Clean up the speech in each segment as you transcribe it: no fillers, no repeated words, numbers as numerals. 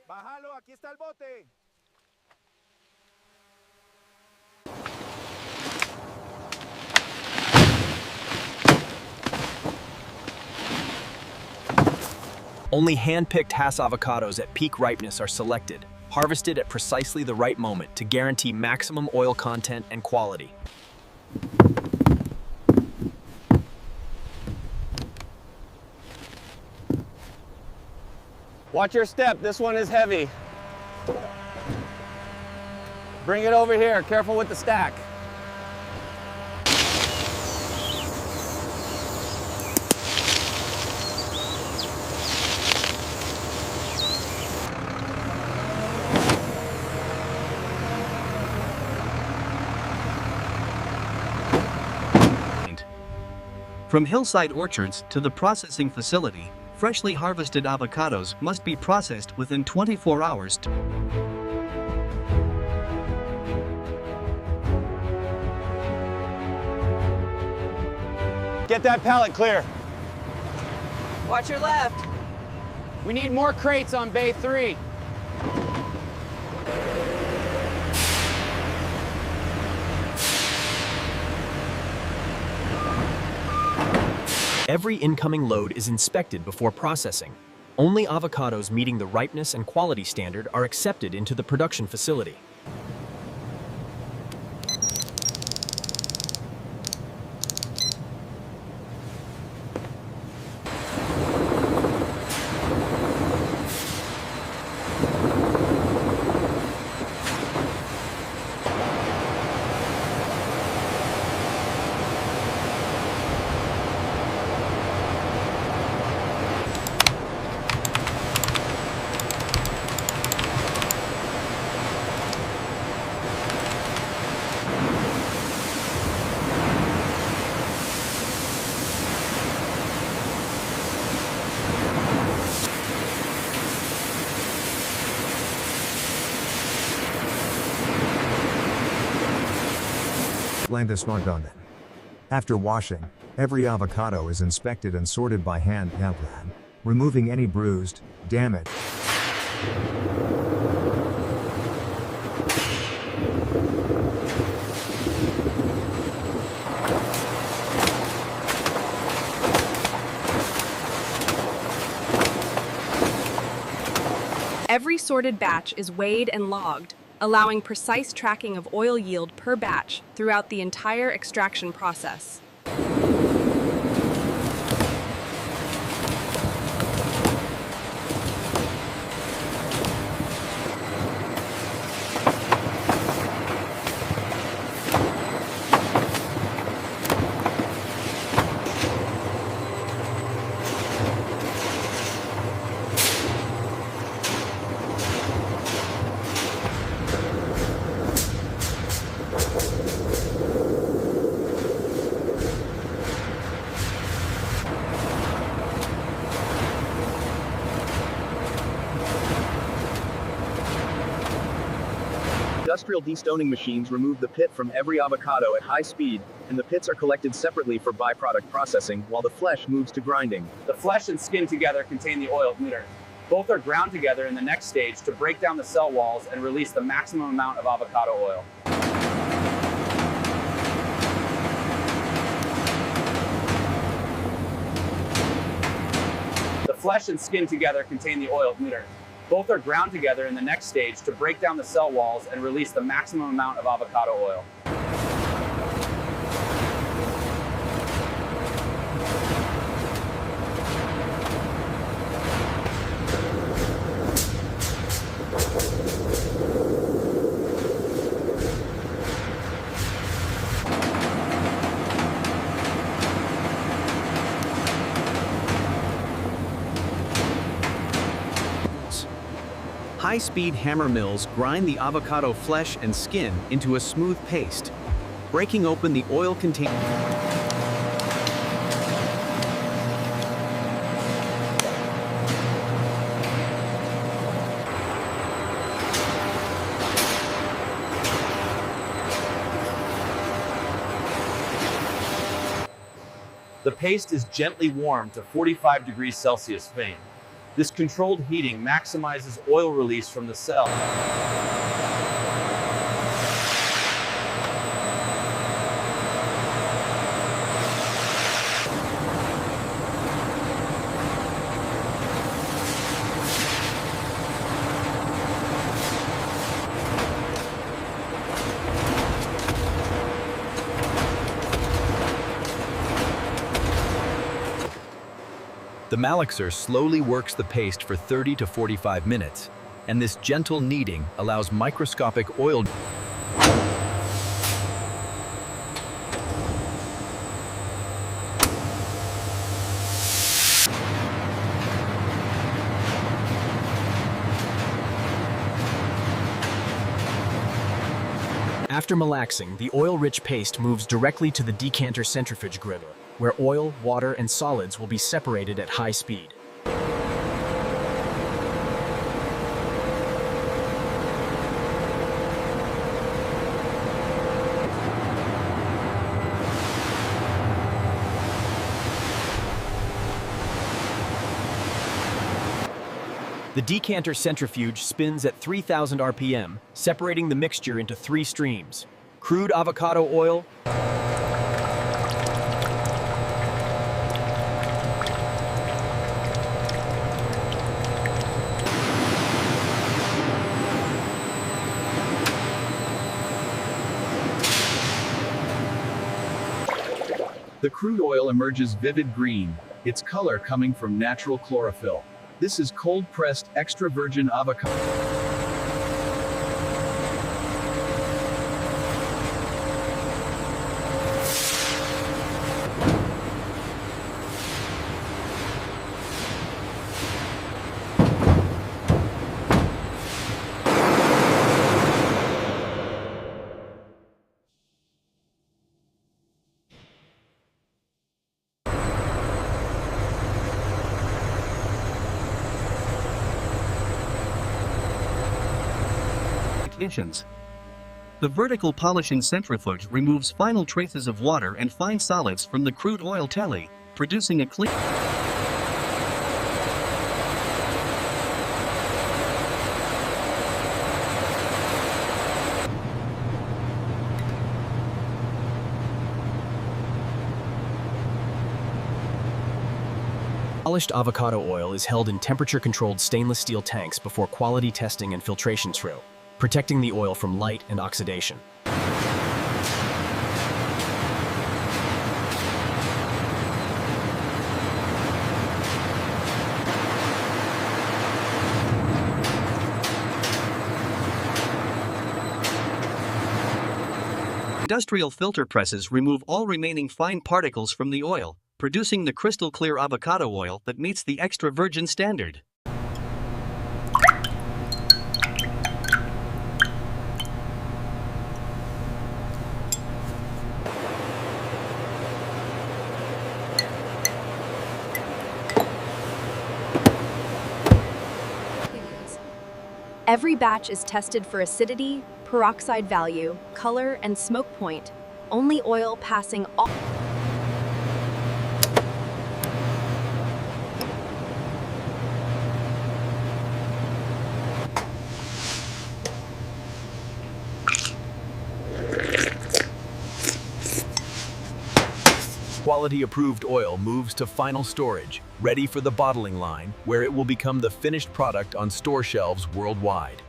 Bájalo, aquí está el bote. Only hand-picked Hass avocados at peak ripeness are selected, harvested at precisely the right moment to guarantee maximum oil content and quality. Watch your step, this one is heavy. Bring it over here, careful with the stack. From hillside orchards to the processing facility, freshly harvested avocados must be processed within 24 hours. Get that pallet clear. Watch your left. We need more crates on bay 3. Every incoming load is inspected before processing. Only avocados meeting the ripeness and quality standard are accepted into the production facility. Land is marked on it. After washing, every avocado is inspected and sorted by hand, removing any bruised, damaged, Every sorted batch is weighed and logged, allowing precise tracking of oil yield per batch throughout the entire extraction process. Industrial destoning machines remove the pit from every avocado at high speed, and the pits are collected separately for byproduct processing, while the flesh moves to grinding. The flesh and skin together contain the oil emitter. Both are ground together in the next stage to break down the cell walls and release the maximum amount of avocado oil. The flesh and skin together contain the oil emitter. Both are ground together in the next stage to break down the cell walls and release the maximum amount of avocado oil. High-speed hammer mills grind the avocado flesh and skin into a smooth paste, breaking open the oil container. The paste is gently warmed to 45 degrees Celsius Spain. This controlled heating maximizes oil release from the cell. The malaxer slowly works the paste for 30 to 45 minutes, and this gentle kneading allows microscopic oil. After malaxing, the oil-rich paste moves directly to the decanter centrifuge griddle, where oil, water, and solids will be separated at high speed. The decanter centrifuge spins at 3,000 RPM, separating the mixture into 3 streams: crude avocado oil, The crude oil emerges vivid green, its color coming from natural chlorophyll. This is cold-pressed extra virgin avocado. The vertical polishing centrifuge removes final traces of water and fine solids from the crude oil telly, producing a clean. Polished avocado oil is held in temperature-controlled stainless steel tanks before quality testing and filtration through, protecting the oil from light and oxidation. Industrial filter presses remove all remaining fine particles from the oil, producing the crystal clear avocado oil that meets the extra virgin standard. Every batch is tested for acidity, peroxide value, color, and smoke point. Only oil passing all. Quality-approved oil moves to final storage, ready for the bottling line, where it will become the finished product on store shelves worldwide.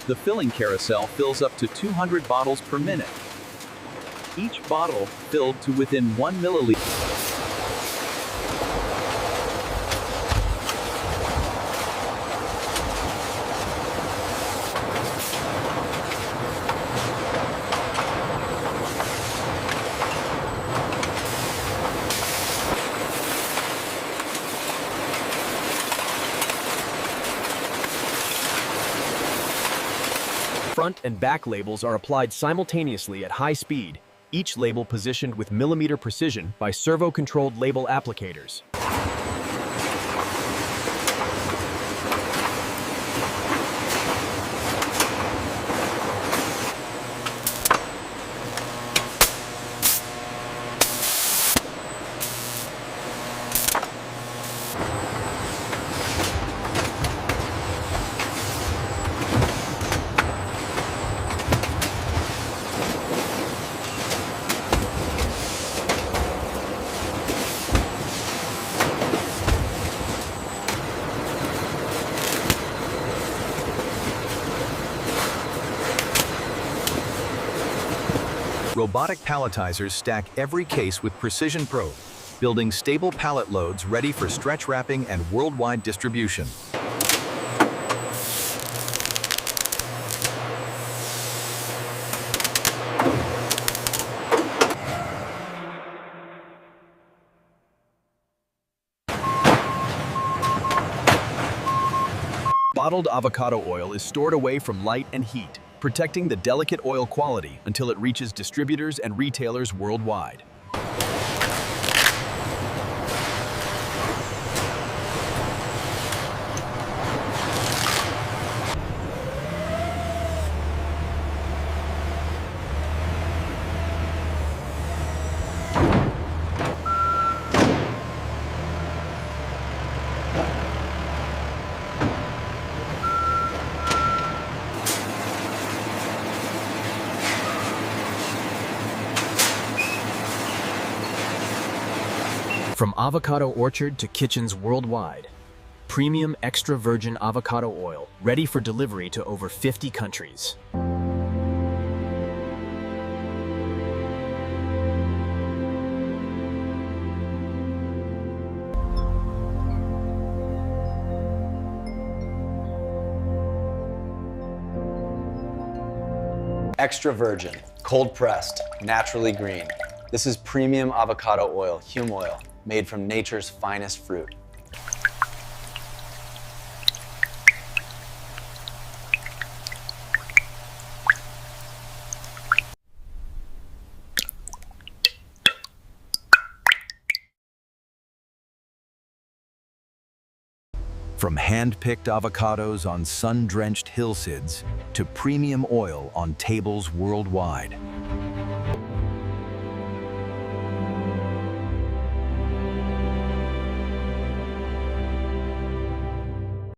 The filling carousel fills up to 200 bottles per minute. Each bottle filled to within 1 milliliter. Front and back labels are applied simultaneously at high speed, each label positioned with millimeter precision by servo-controlled label applicators. robotic palletizers stack every case with precision probe, building stable pallet loads ready for stretch wrapping and worldwide distribution. Bottled avocado oil is stored away from light and heat, protecting the delicate oil quality until it reaches distributors and retailers worldwide. From avocado orchard to kitchens worldwide, premium extra virgin avocado oil ready for delivery to over 50 countries. Extra virgin, cold pressed, naturally green. This is premium avocado oil, Hume oil, made from nature's finest fruit. From hand-picked avocados on sun-drenched hillsides to premium oil on tables worldwide,